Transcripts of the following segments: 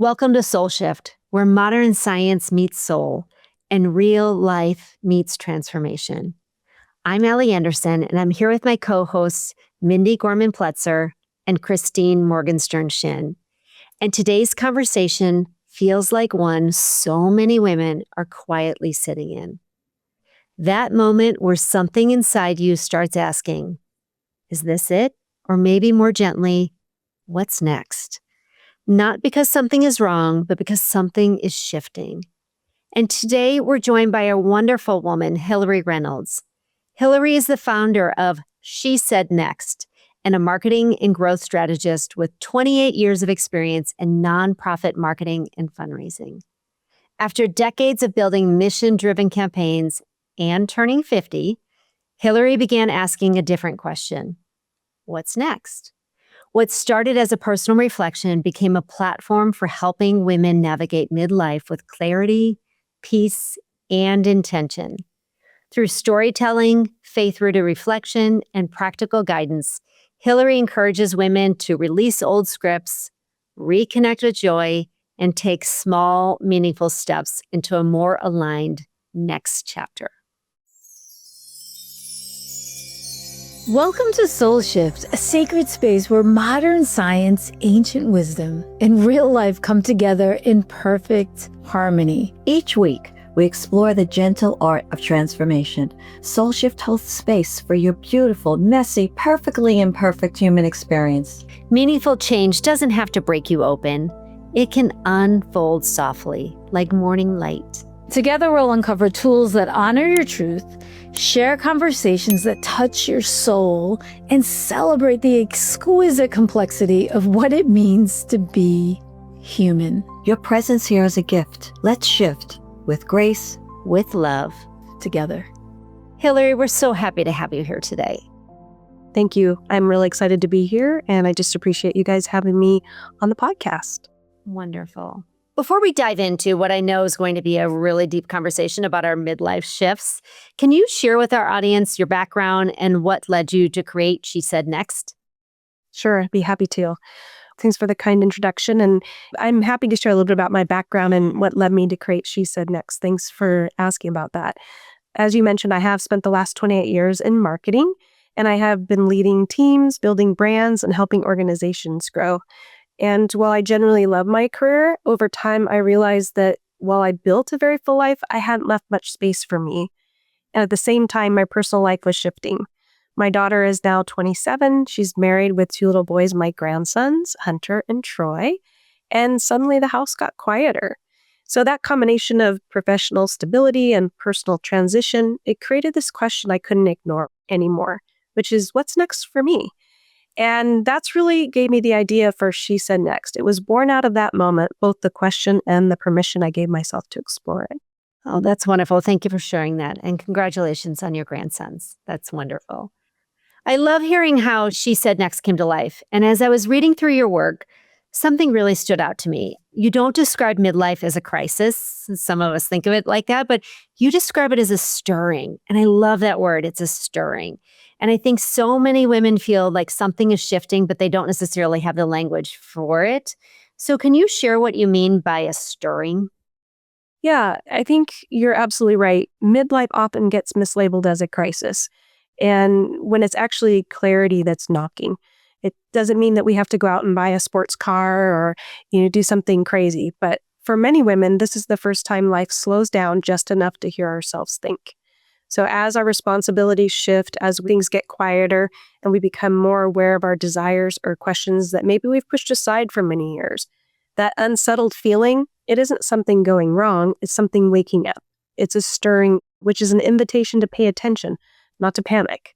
Welcome to Soul Shift, where modern science meets soul and real life meets transformation. I'm Allie Anderson, and I'm here with my co-hosts, Mindy Gorman-Pletzer and Christine Morgenstern-Shin. And today's conversation feels like one so many women are quietly sitting in. That moment where something inside you starts asking, is this it? Or maybe more gently, what's next? Not because something is wrong, but because something is shifting. And today we're joined by a wonderful woman, Hilary Reynolds. Hilary is the founder of She Said Next and a marketing and growth strategist with 28 years of experience in nonprofit marketing and fundraising. After decades of building mission-driven campaigns and turning 50, Hilary began asking a different question. What's next? What started as a personal reflection became a platform for helping women navigate midlife with clarity, peace, and intention. Through storytelling, faith-rooted reflection, and practical guidance, Hilary encourages women to release old scripts, reconnect with joy, and take small, meaningful steps into a more aligned next chapter. Welcome to Soul Shift, a sacred space where modern science, ancient wisdom, and real life come together in perfect harmony. Each week, we explore the gentle art of transformation. Soul Shift holds space for your beautiful, messy, perfectly imperfect human experience. Meaningful change doesn't have to break you open. It can unfold softly, like morning light. Together, we'll uncover tools that honor your truth, share conversations that touch your soul, and celebrate the exquisite complexity of what it means to be human. Your presence here is a gift. Let's shift with grace, with love, together. Hilary, we're so happy to have you here today. Thank you. I'm really excited to be here, and I just appreciate you guys having me on the podcast. Wonderful. Before we dive into what I know is going to be a really deep conversation about our midlife shifts, can you share with our audience your background and what led you to create She Said Next? Sure, I'd be happy to. Thanks for the kind introduction, and I'm happy to share a little bit about my background and what led me to create She Said Next. Thanks for asking about that. As you mentioned, I have spent the last 28 years in marketing, and I have been leading teams, building brands, and helping organizations grow. And while I generally love my career, over time I realized that while I built a very full life, I hadn't left much space for me. And at the same time, my personal life was shifting. My daughter is now 27. She's married with two little boys, my grandsons, Hunter and Troy. And suddenly the house got quieter. So that combination of professional stability and personal transition, it created this question I couldn't ignore anymore, which is what's next for me? And that's really gave me the idea for She Said Next. It was born out of that moment, both the question and the permission I gave myself to explore it. Oh, that's wonderful. Thank you for sharing that. And congratulations on your grandsons. That's wonderful. I love hearing how She Said Next came to life. And as I was reading through your work, something really stood out to me. You don't describe midlife as a crisis. Some of us think of it like that, but you describe it as a stirring. And I love that word. It's a stirring. And I think so many women feel like something is shifting, but they don't necessarily have the language for it. So can you share what you mean by a stirring? Yeah, I think you're absolutely right. Midlife often gets mislabeled as a crisis. And when it's actually clarity that's knocking, it doesn't mean that we have to go out and buy a sports car or, do something crazy. But for many women, this is the first time life slows down just enough to hear ourselves think. So as our responsibilities shift, as things get quieter, and we become more aware of our desires or questions that maybe we've pushed aside for many years, that unsettled feeling, it isn't something going wrong, it's something waking up. It's a stirring, which is an invitation to pay attention, not to panic.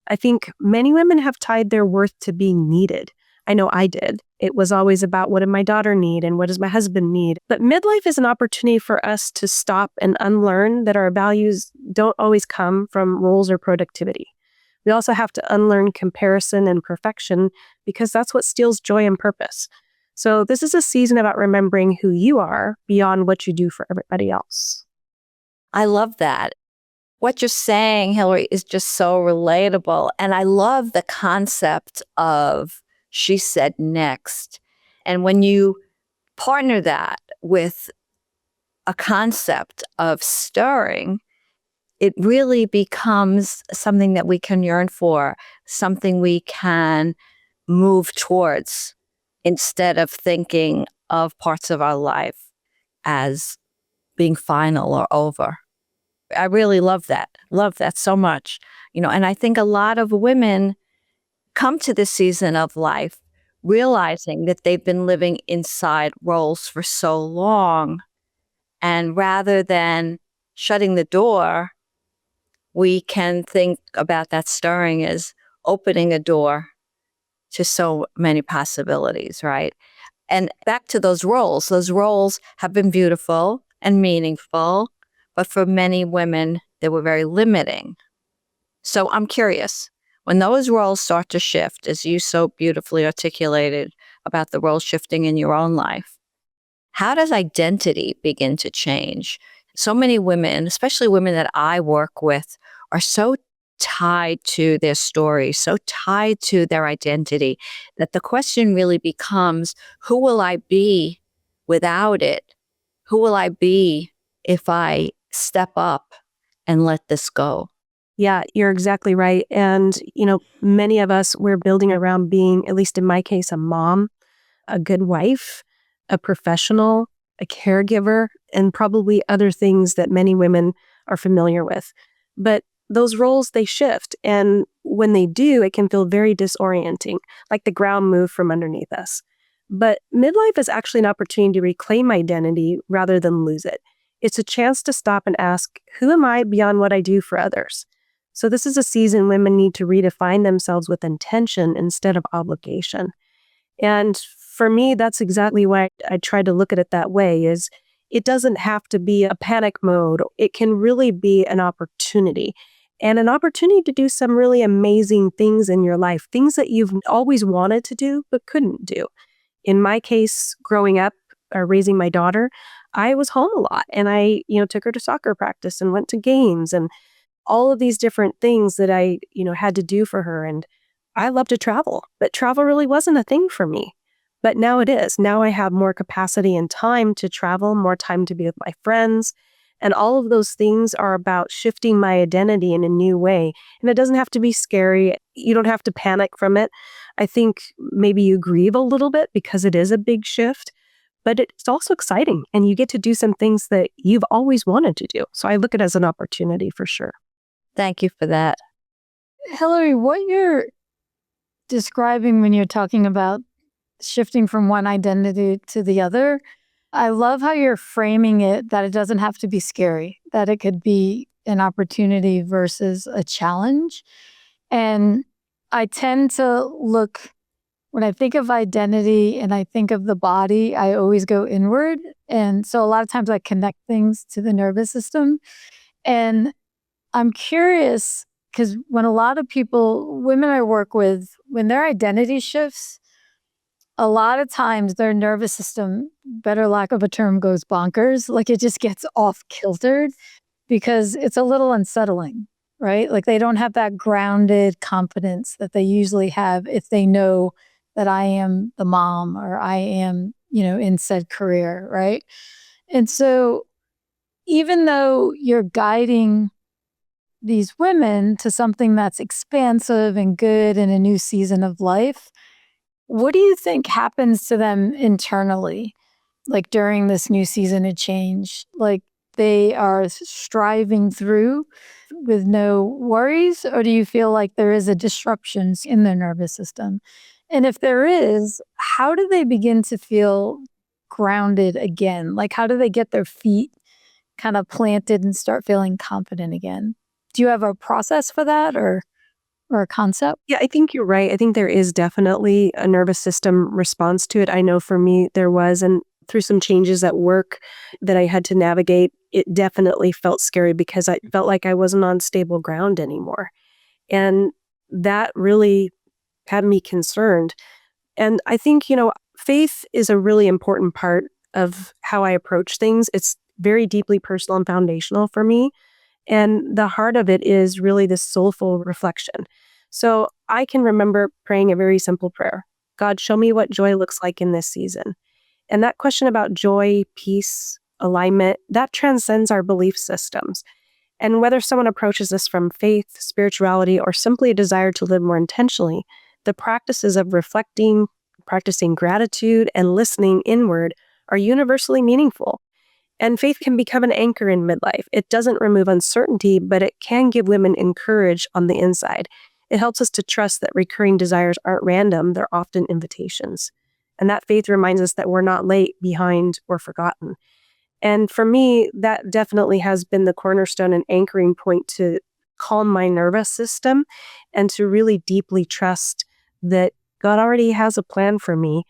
I think many women have tied their worth to being needed. I know I did. It was always about what did my daughter need and what does my husband need. But midlife is an opportunity for us to stop and unlearn that our values don't always come from roles or productivity. We also have to unlearn comparison and perfection because that's what steals joy and purpose. So this is a season about remembering who you are beyond what you do for everybody else. I love that. What you're saying, Hilary, is just so relatable. And I love the concept of She Said Next. And when you partner that with a concept of stirring, it really becomes something that we can yearn for, something we can move towards instead of thinking of parts of our life as being final or over. I really love that so much. And I think a lot of women come to this season of life realizing that they've been living inside roles for so long. And rather than shutting the door, we can think about that stirring as opening a door to so many possibilities, right? And back to those roles have been beautiful and meaningful, but for many women, they were very limiting. So I'm curious, when those roles start to shift, as you so beautifully articulated about the role shifting in your own life, how does identity begin to change? So many women, especially women that I work with, are so tied to their story, so tied to their identity, that the question really becomes, who will I be without it? Who will I be if I step up and let this go? Yeah, you're exactly right. And, many of us, we're building around being, at least in my case, a mom, a good wife, a professional, a caregiver, and probably other things that many women are familiar with. But those roles, they shift. And when they do, it can feel very disorienting, like the ground moved from underneath us. But midlife is actually an opportunity to reclaim identity rather than lose it. It's a chance to stop and ask, who am I beyond what I do for others? So this is a season women need to redefine themselves with intention instead of obligation. And for me, that's exactly why I try to look at it that way, is it doesn't have to be a panic mode. It can really be an opportunity, and an opportunity to do some really amazing things in your life, things that you've always wanted to do but couldn't do. In my case, growing up or raising my daughter, I was home a lot, and I, took her to soccer practice and went to games and all of these different things that I, had to do for her. And I love to travel, but travel really wasn't a thing for me. But now it is. Now I have more capacity and time to travel, more time to be with my friends. And all of those things are about shifting my identity in a new way. And it doesn't have to be scary. You don't have to panic from it. I think maybe you grieve a little bit because it is a big shift, but it's also exciting. And you get to do some things that you've always wanted to do. So I look at it as an opportunity for sure. Thank you for that. Hilary, what you're describing when you're talking about shifting from one identity to the other, I love how you're framing it, that it doesn't have to be scary, that it could be an opportunity versus a challenge. And I tend to look, when I think of identity and I think of the body, I always go inward. And so a lot of times I connect things to the nervous system. And I'm curious, because when a lot of people, women I work with, when their identity shifts, a lot of times their nervous system, better lack of a term, goes bonkers. Like it just gets off kiltered because it's a little unsettling, right? Like they don't have that grounded confidence that they usually have if they know that I am the mom or I am, in said career, right? And so even though you're guiding these women to something that's expansive and good in a new season of life, what do you think happens to them internally, like during this new season of change? Like they are striving through with no worries, or do you feel like there is a disruption in their nervous system? And if there is, how do they begin to feel grounded again? Like how do they get their feet kind of planted and start feeling confident again? Do you have a process for that or a concept? Yeah, I think you're right. I think there is definitely a nervous system response to it. I know for me there was, and through some changes at work that I had to navigate, it definitely felt scary because I felt like I wasn't on stable ground anymore. And that really had me concerned. And I think, faith is a really important part of how I approach things. It's very deeply personal and foundational for me. And the heart of it is really this soulful reflection. So I can remember praying a very simple prayer. God, show me what joy looks like in this season. And that question about joy, peace, alignment, that transcends our belief systems. And whether someone approaches this from faith, spirituality, or simply a desire to live more intentionally, the practices of reflecting, practicing gratitude, and listening inward are universally meaningful. And faith can become an anchor in midlife. It doesn't remove uncertainty, but it can give women courage on the inside. It helps us to trust that recurring desires aren't random, they're often invitations. And that faith reminds us that we're not late, behind, or forgotten. And for me, that definitely has been the cornerstone and anchoring point to calm my nervous system and to really deeply trust that God already has a plan for me.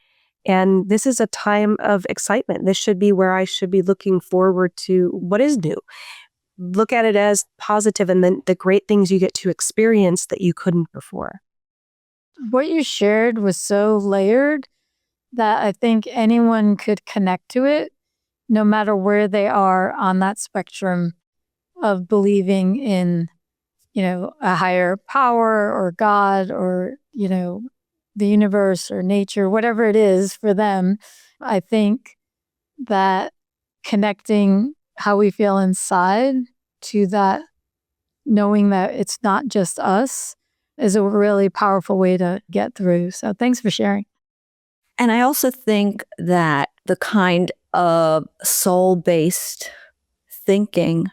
And this is a time of excitement. This should be where I should be looking forward to what is new. Look at it as positive and then the great things you get to experience that you couldn't before. What you shared was so layered that I think anyone could connect to it, no matter where they are on that spectrum of believing in, a higher power or God or, the universe or nature, whatever it is for them. I think that connecting how we feel inside to that, knowing that it's not just us, is a really powerful way to get through. So thanks for sharing. And I also think that the kind of soul-based thinking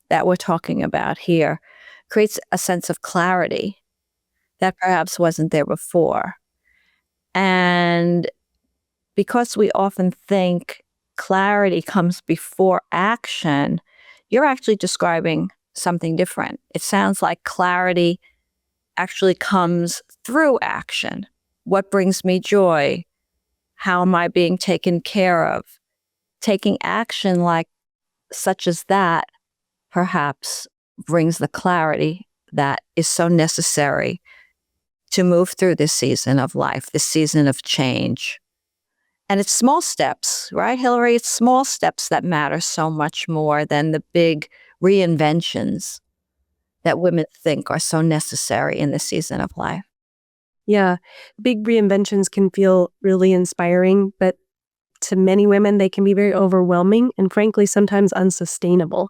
that we're talking about here creates a sense of clarity that perhaps wasn't there before. And because we often think clarity comes before action, you're actually describing something different. It sounds like clarity actually comes through action. What brings me joy? How am I being taken care of? Taking action like such as that perhaps brings the clarity that is so necessary to move through this season of life, this season of change. And it's small steps, right, Hilary? It's small steps that matter so much more than the big reinventions that women think are so necessary in this season of life. Yeah, big reinventions can feel really inspiring, but to many women, they can be very overwhelming and frankly, sometimes unsustainable.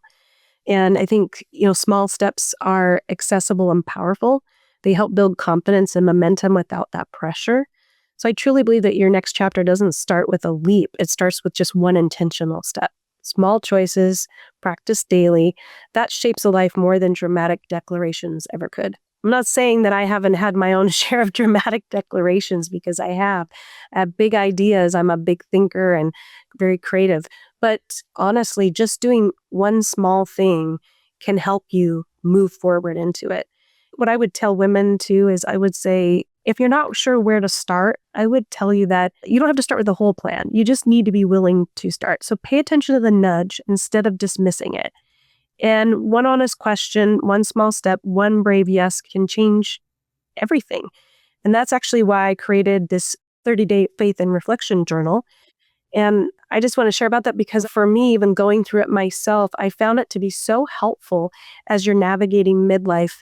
And I think, small steps are accessible and powerful. They help build confidence and momentum without that pressure. So I truly believe that your next chapter doesn't start with a leap. It starts with just one intentional step. Small choices, practiced daily, that shapes a life more than dramatic declarations ever could. I'm not saying that I haven't had my own share of dramatic declarations because I have. I have big ideas. I'm a big thinker and very creative. But honestly, just doing one small thing can help you move forward into it. What I would tell women too is I would say, if you're not sure where to start, I would tell you that you don't have to start with the whole plan. You just need to be willing to start. So pay attention to the nudge instead of dismissing it. And one honest question, one small step, one brave yes can change everything. And that's actually why I created this 30-day faith and reflection journal. And I just want to share about that because for me, even going through it myself, I found it to be so helpful as you're navigating midlife.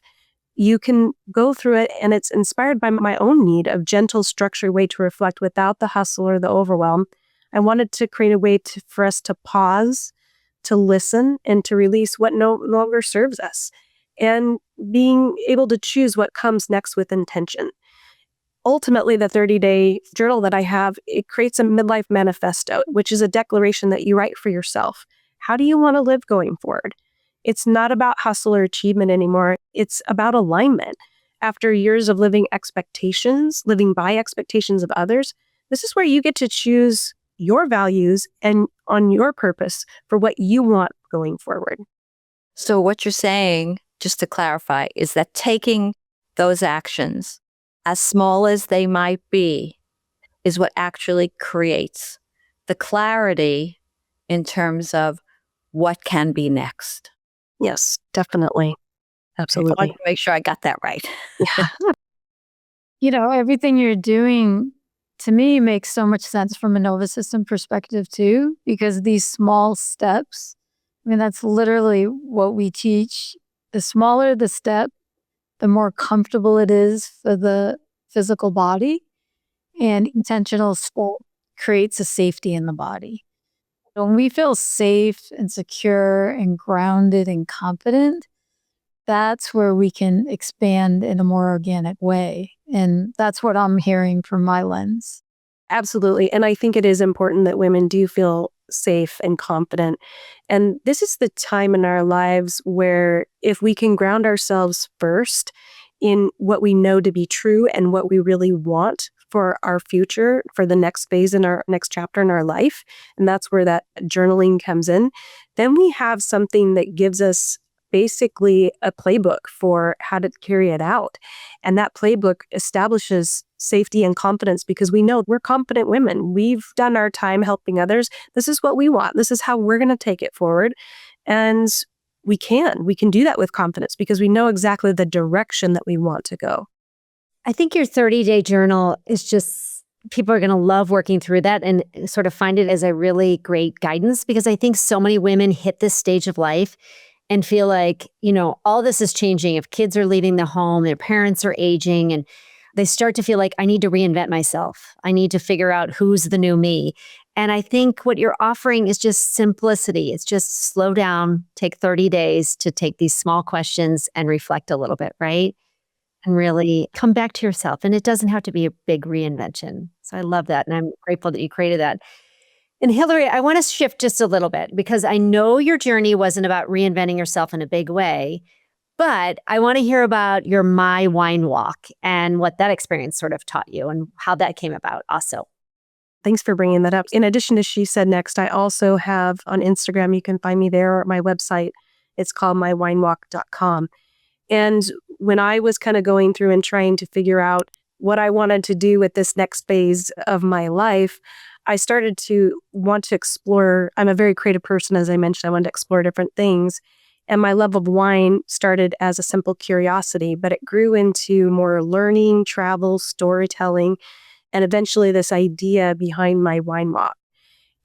You can go through it and it's inspired by my own need of gentle, structured way to reflect without the hustle or the overwhelm. I wanted to create a way for us to pause, to listen, and to release what no longer serves us, and being able to choose what comes next with intention. Ultimately, the 30-day journal that I have, it creates a midlife manifesto, which is a declaration that you write for yourself. How do you want to live going forward? It's not about hustle or achievement anymore. It's about alignment. After years of living by expectations of others, this is where you get to choose your values and on your purpose for what you want going forward. So what you're saying, just to clarify, is that taking those actions, as small as they might be, is what actually creates the clarity in terms of what can be next. Yes, definitely. I Absolutely. want to make sure I got that right. Yeah. Everything you're doing to me makes so much sense from a nervous system perspective too, because these small steps, that's literally what we teach. The smaller the step, the more comfortable it is for the physical body, and intentional creates a safety in the body. When we feel safe and secure and grounded and confident, that's where we can expand in a more organic way. And that's what I'm hearing from my lens. Absolutely. And I think it is important that women do feel safe and confident. And this is the time in our lives where if we can ground ourselves first in what we know to be true and what we really want for our future, for the next phase in our next chapter in our life, and that's where that journaling comes in, then we have something that gives us basically a playbook for how to carry it out. And that playbook establishes safety and confidence because we know we're confident women. We've done our time helping others. This is what we want. This is how we're going to take it forward. And we can do that with confidence because we know exactly the direction that we want to go. I think your 30-day journal is just, people are going to love working through that and sort of find it as a really great guidance because I think so many women hit this stage of life and feel like, all this is changing. If kids are leaving the home, their parents are aging, and they start to feel like, I need to reinvent myself. I need to figure out who's the new me. And I think what you're offering is just simplicity. It's just slow down, take 30 days to take these small questions and reflect a little bit, right? And really come back to yourself. And it doesn't have to be a big reinvention. So I love that. And I'm grateful that you created that. And Hilary, I want to shift just a little bit because I know your journey wasn't about reinventing yourself in a big way, but I want to hear about your My Wine Walk and what that experience sort of taught you and how that came about also. Thanks for bringing that up. In addition to She Said Next, I also have on Instagram, you can find me there, or at my website. It's called mywinewalk.com. And when I was kind of going through and trying to figure out what I wanted to do with this next phase of my life, I started to want to explore. I'm a very creative person, as I mentioned. I wanted to explore different things. And my love of wine started as a simple curiosity, but it grew into more learning, travel, storytelling, and eventually this idea behind my wine walk.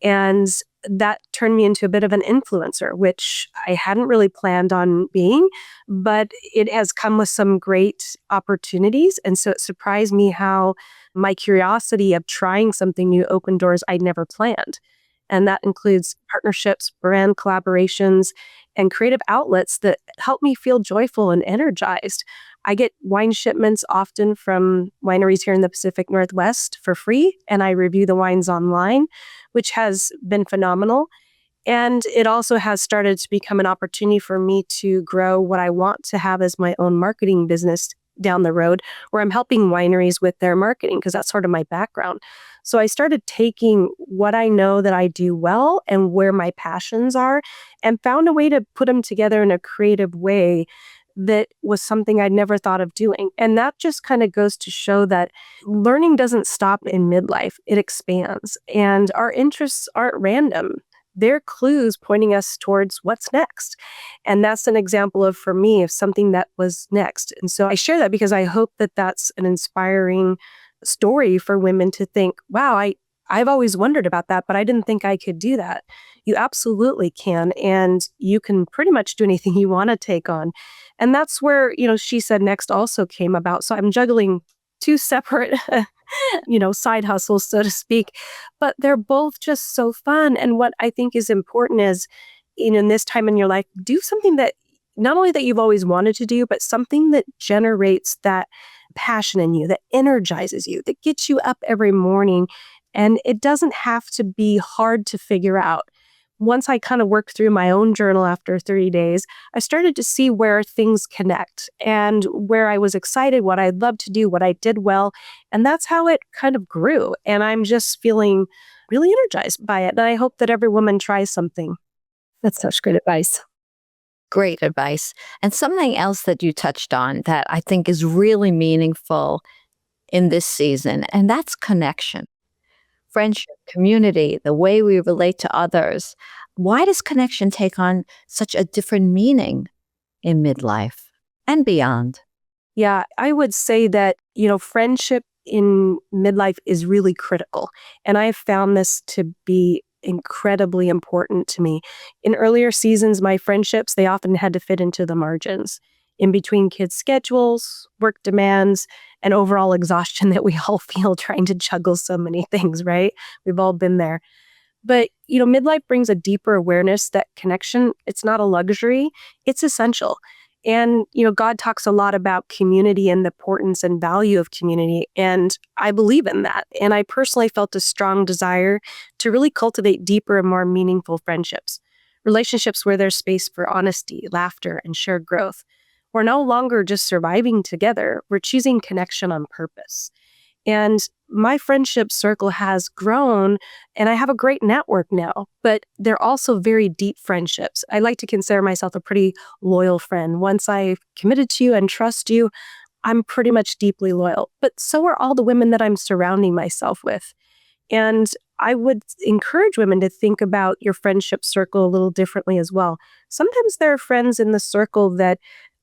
And that turned me into a bit of an influencer, which I hadn't really planned on being, but it has come with some great opportunities. And so it surprised me how my curiosity of trying something new opened doors I'd never planned. And that includes partnerships, brand collaborations, and creative outlets that help me feel joyful and energized. I get wine shipments often from wineries here in the Pacific Northwest for free, and I review the wines online, which has been phenomenal. And it also has started to become an opportunity for me to grow what I want to have as my own marketing business down the road, where I'm helping wineries with their marketing, because that's sort of my background. So I started taking what I know that I do well and where my passions are and found a way to put them together in a creative way that was something I'd never thought of doing. And that just kind of goes to show that learning doesn't stop in midlife, it expands. And our interests aren't random. They're clues pointing us towards what's next. And that's an example of, for me, of something that was next. And so I share that because I hope that that's an inspiring story for women to think, wow, I've always wondered about that, but I didn't think I could do that. You absolutely can. And you can pretty much do anything you want to take on. And that's where, She Said Next also came about. So I'm juggling two separate, side hustles, so to speak, but they're both just so fun. And what I think is important is, in this time in your life, do something that not only that you've always wanted to do, but something that generates that passion in you, that energizes you, that gets you up every morning. And it doesn't have to be hard to figure out. Once I kind of worked through my own journal after 30 days, I started to see where things connect and where I was excited, what I'd love to do, what I did well. And that's how it kind of grew. And I'm just feeling really energized by it. And I hope that every woman tries something. That's such great advice. Great advice. And something else that you touched on that I think is really meaningful in this season, and that's connection. Friendship, community, the way we relate to others. Why does connection take on such a different meaning in midlife and beyond? Yeah, I would say that, friendship in midlife is really critical. And I've found this to be incredibly important to me. In earlier seasons, my friendships, they often had to fit into the margins in between kids' schedules, work demands, and overall exhaustion that we all feel trying to juggle so many things, right? We've all been there. But, midlife brings a deeper awareness that connection, it's not a luxury, it's essential. And, God talks a lot about community and the importance and value of community. And I believe in that. And I personally felt a strong desire to really cultivate deeper and more meaningful friendships, relationships where there's space for honesty, laughter, and shared growth. We're no longer just surviving together, we're choosing connection on purpose. And my friendship circle has grown, and I have a great network now, but they're also very deep friendships. I like to consider myself a pretty loyal friend. Once I've committed to you and trust you, I'm pretty much deeply loyal. But so are all the women that I'm surrounding myself with. And I would encourage women to think about your friendship circle a little differently as well. Sometimes there are friends in the circle that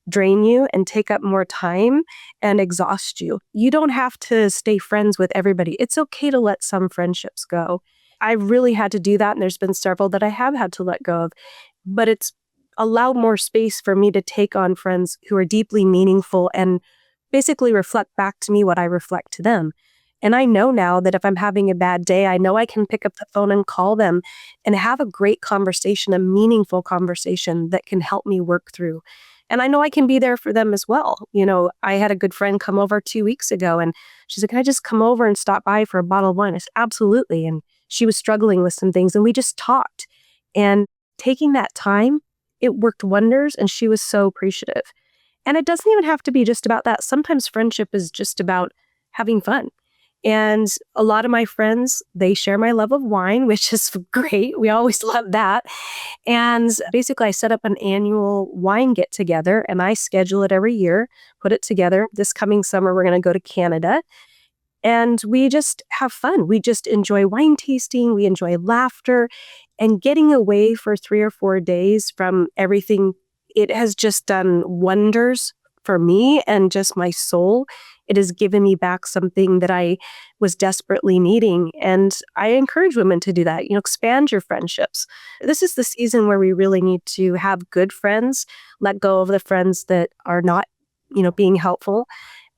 drain you and take up more time and exhaust you. You don't have to stay friends with everybody. It's okay to let some friendships go. I really had to do that, and there's been several that I have had to let go of. But it's allowed more space for me to take on friends who are deeply meaningful and basically reflect back to me what I reflect to them. And I know now that if I'm having a bad day, I know I can pick up the phone and call them and have a great conversation, a meaningful conversation that can help me work through. And I know I can be there for them as well. I had a good friend come over 2 weeks ago, and she's like, "Can I just come over and stop by for a bottle of wine?" I said, "Absolutely." And she was struggling with some things, and we just talked. And taking that time, it worked wonders, and she was so appreciative. And it doesn't even have to be just about that. Sometimes friendship is just about having fun. And a lot of my friends, they share my love of wine, which is great. We always love that. And basically, I set up an annual wine get together, and I schedule it every year, put it together. This coming summer, we're going to go to Canada. And we just have fun. We just enjoy wine tasting. We enjoy laughter and getting away for 3 or 4 days from everything. It has just done wonders for me and just my soul. It has given me back something that I was desperately needing. And I encourage women to do that. Expand your friendships. This is the season where we really need to have good friends, let go of the friends that are not, being helpful,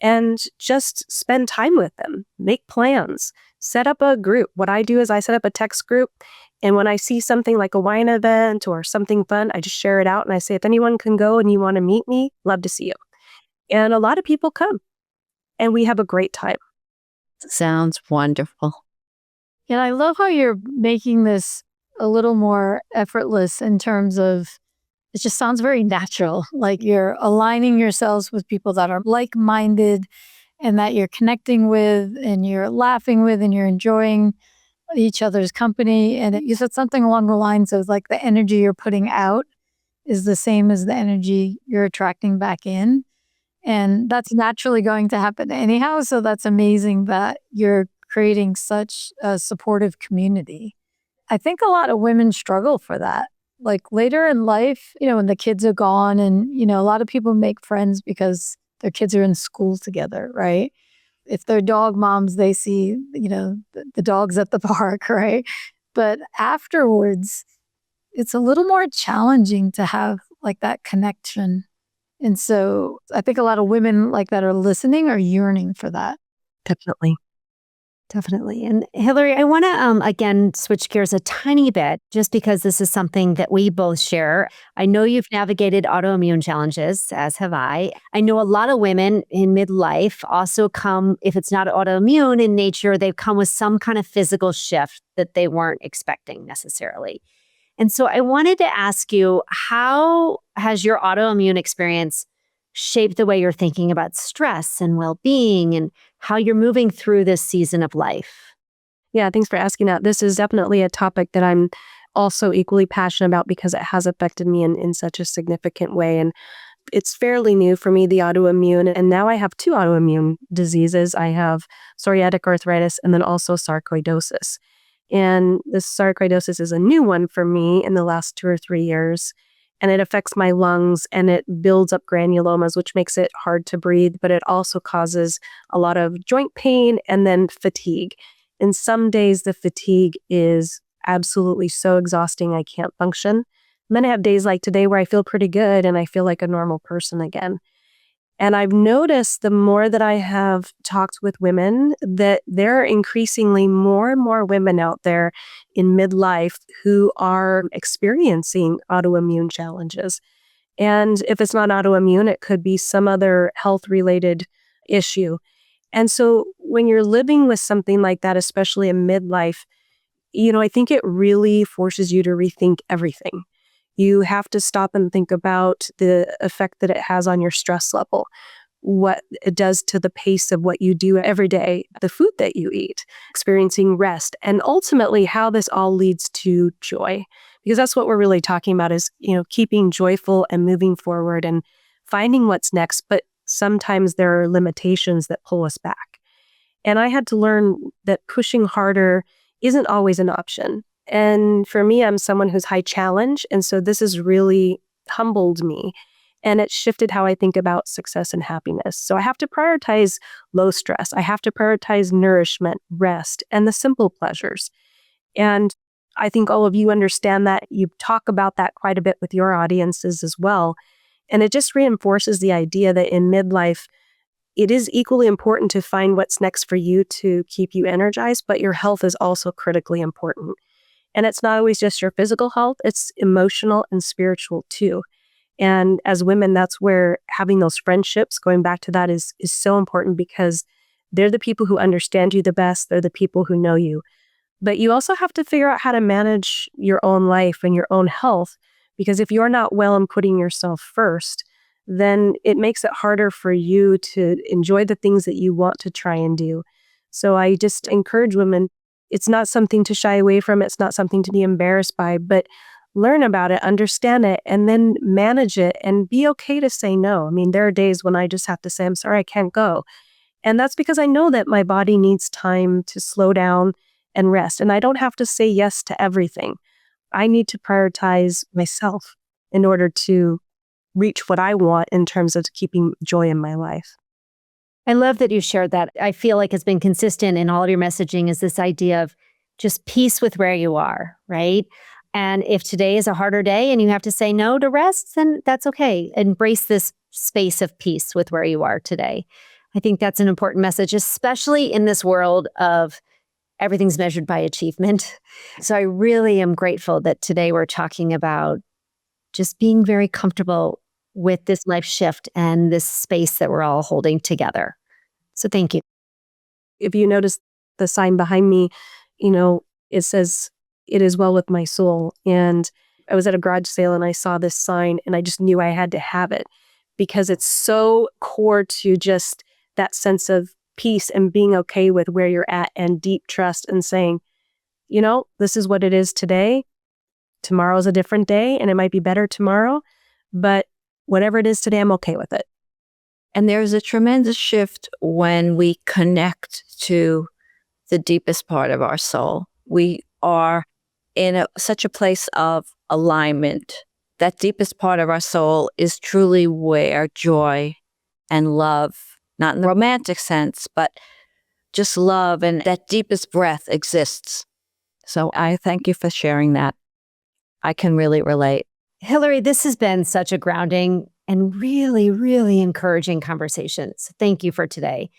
and just spend time with them. Make plans. Set up a group. What I do is I set up a text group. And when I see something like a wine event or something fun, I just share it out and I say, if anyone can go and you want to meet me, love to see you. And a lot of people come and we have a great time. Sounds wonderful. And I love how you're making this a little more effortless in terms of it just sounds very natural. Like you're aligning yourselves with people that are like-minded and that you're connecting with and you're laughing with and you're enjoying each other's company. And you said something along the lines of like the energy you're putting out is the same as the energy you're attracting back in. And that's naturally going to happen anyhow. So that's amazing that you're creating such a supportive community. I think a lot of women struggle for that. Like later in life, when the kids are gone and, a lot of people make friends because their kids are in school together, right? If they're dog moms, they see, the dogs at the park, right? But afterwards, it's a little more challenging to have like that connection. And so I think a lot of women like that are listening are yearning for that. Definitely. Definitely. And Hilary, I want to, again, switch gears a tiny bit, just because this is something that we both share. I know you've navigated autoimmune challenges, as have I. I know a lot of women in midlife also come, if it's not autoimmune in nature, they've come with some kind of physical shift that they weren't expecting necessarily. And so I wanted to ask you, how has your autoimmune experience shaped the way you're thinking about stress and well-being and how you're moving through this season of life? Yeah, thanks for asking that. This is definitely a topic that I'm also equally passionate about because it has affected me in such a significant way. And it's fairly new for me, the autoimmune. And now I have 2 autoimmune diseases. I have psoriatic arthritis and then also sarcoidosis. And this sarcoidosis is a new one for me in the last 2 or 3 years. And it affects my lungs and it builds up granulomas, which makes it hard to breathe, but it also causes a lot of joint pain and then fatigue. And some days the fatigue is absolutely so exhausting I can't function. And then I have days like today where I feel pretty good and I feel like a normal person again. And I've noticed the more that I have talked with women that there are increasingly more and more women out there in midlife who are experiencing autoimmune challenges. And if it's not autoimmune, it could be some other health related issue. And so when you're living with something like that, especially in midlife, I think it really forces you to rethink everything. You have to stop and think about the effect that it has on your stress level, what it does to the pace of what you do every day, the food that you eat, experiencing rest, and ultimately how this all leads to joy. Because that's what we're really talking about is, keeping joyful and moving forward and finding what's next. But sometimes there are limitations that pull us back. And I had to learn that pushing harder isn't always an option. And for me, I'm someone who's high challenge. And so this has really humbled me. And it shifted how I think about success and happiness. So I have to prioritize low stress. I have to prioritize nourishment, rest, and the simple pleasures. And I think all of you understand that. You talk about that quite a bit with your audiences as well. And it just reinforces the idea that in midlife, it is equally important to find what's next for you to keep you energized, but your health is also critically important. And it's not always just your physical health, it's emotional and spiritual too. And as women, that's where having those friendships, going back to that, is so important because they're the people who understand you the best. They're the people who know you. But you also have to figure out how to manage your own life and your own health, because if you're not well and putting yourself first, then it makes it harder for you to enjoy the things that you want to try and do. So I just encourage women, it's not something to shy away from. It's not something to be embarrassed by, but learn about it, understand it, and then manage it and be okay to say no. I mean, there are days when I just have to say, I'm sorry, I can't go. And that's because I know that my body needs time to slow down and rest. And I don't have to say yes to everything. I need to prioritize myself in order to reach what I want in terms of keeping joy in my life. I love that you shared that. I feel like it's been consistent in all of your messaging is this idea of just peace with where you are, right? And if today is a harder day and you have to say no to rest, then that's okay. Embrace this space of peace with where you are today. I think that's an important message, especially in this world of everything's measured by achievement. So I really am grateful that today we're talking about just being very comfortable with this life shift and this space that we're all holding together. So thank you. If you notice the sign behind me, it says, "It is well with my soul." And I was at a garage sale and I saw this sign and I just knew I had to have it because it's so core to just that sense of peace and being okay with where you're at and deep trust and saying, this is what it is today. Tomorrow's a different day and it might be better tomorrow, but whatever it is today, I'm okay with it. And there's a tremendous shift when we connect to the deepest part of our soul. We are in such a place of alignment. That deepest part of our soul is truly where joy and love, not in the romantic sense, but just love and that deepest breath exists. So I thank you for sharing that. I can really relate. Hilary, this has been such a grounding and really, really encouraging conversation. So thank you for today.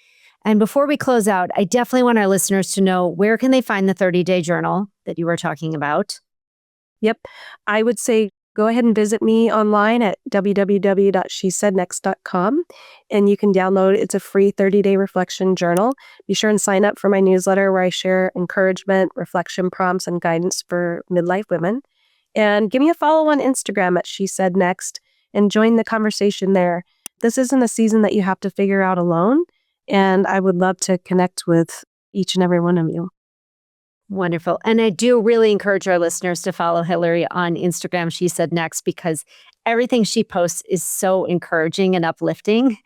And before we close out, I definitely want our listeners to know where can they find the 30-day journal that you were talking about? Yep. I would say go ahead and visit me online at www.shesaidnext.com and you can download it's a free 30-day reflection journal. Be sure and sign up for my newsletter where I share encouragement, reflection prompts, and guidance for midlife women. And give me a follow on Instagram at She Said Next and join the conversation there. This isn't a season that you have to figure out alone. And I would love to connect with each and every one of you. Wonderful. And I do really encourage our listeners to follow Hilary on Instagram, She Said Next, because everything she posts is so encouraging and uplifting.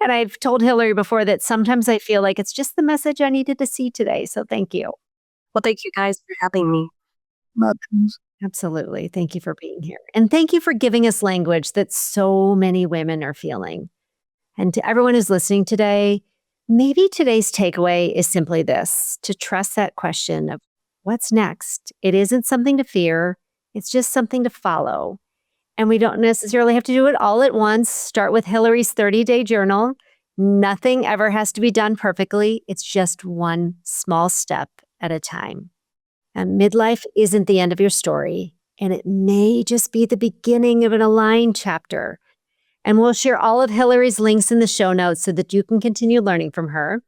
And I've told Hilary before that sometimes I feel like it's just the message I needed to see today. So thank you. Well, thank you guys for having me. Absolutely. Thank you for being here. And thank you for giving us language that so many women are feeling. And to everyone who's listening today, maybe today's takeaway is simply this, to trust that question of what's next. It isn't something to fear. It's just something to follow. And we don't necessarily have to do it all at once. Start with Hilary's 30-day journal. Nothing ever has to be done perfectly. It's just one small step at a time. And midlife isn't the end of your story, and it may just be the beginning of an aligned chapter. And we'll share all of Hilary's links in the show notes so that you can continue learning from her.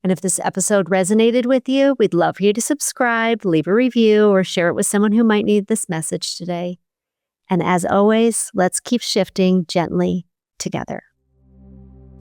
And if this episode resonated with you, we'd love for you to subscribe, leave a review, or share it with someone who might need this message today. And as always, let's keep shifting gently together.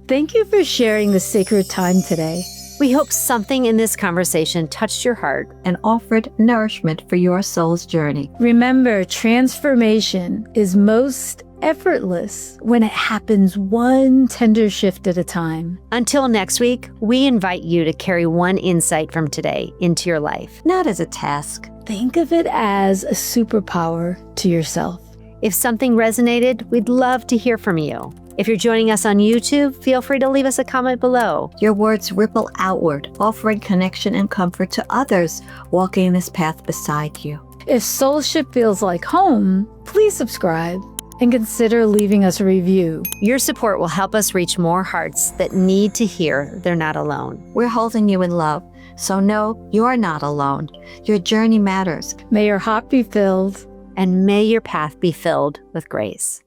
Thank you for sharing the sacred time today. We hope something in this conversation touched your heart and offered nourishment for your soul's journey. Remember, transformation is most effortless when it happens one tender shift at a time. Until next week, we invite you to carry one insight from today into your life. Not as a task. Think of it as a superpower to yourself. If something resonated, we'd love to hear from you. If you're joining us on YouTube, feel free to leave us a comment below. Your words ripple outward, offering connection and comfort to others walking this path beside you. If Soulship feels like home, please subscribe and consider leaving us a review. Your support will help us reach more hearts that need to hear they're not alone. We're holding you in love, so know you're not alone. Your journey matters. May your heart be filled, and may your path be filled with grace.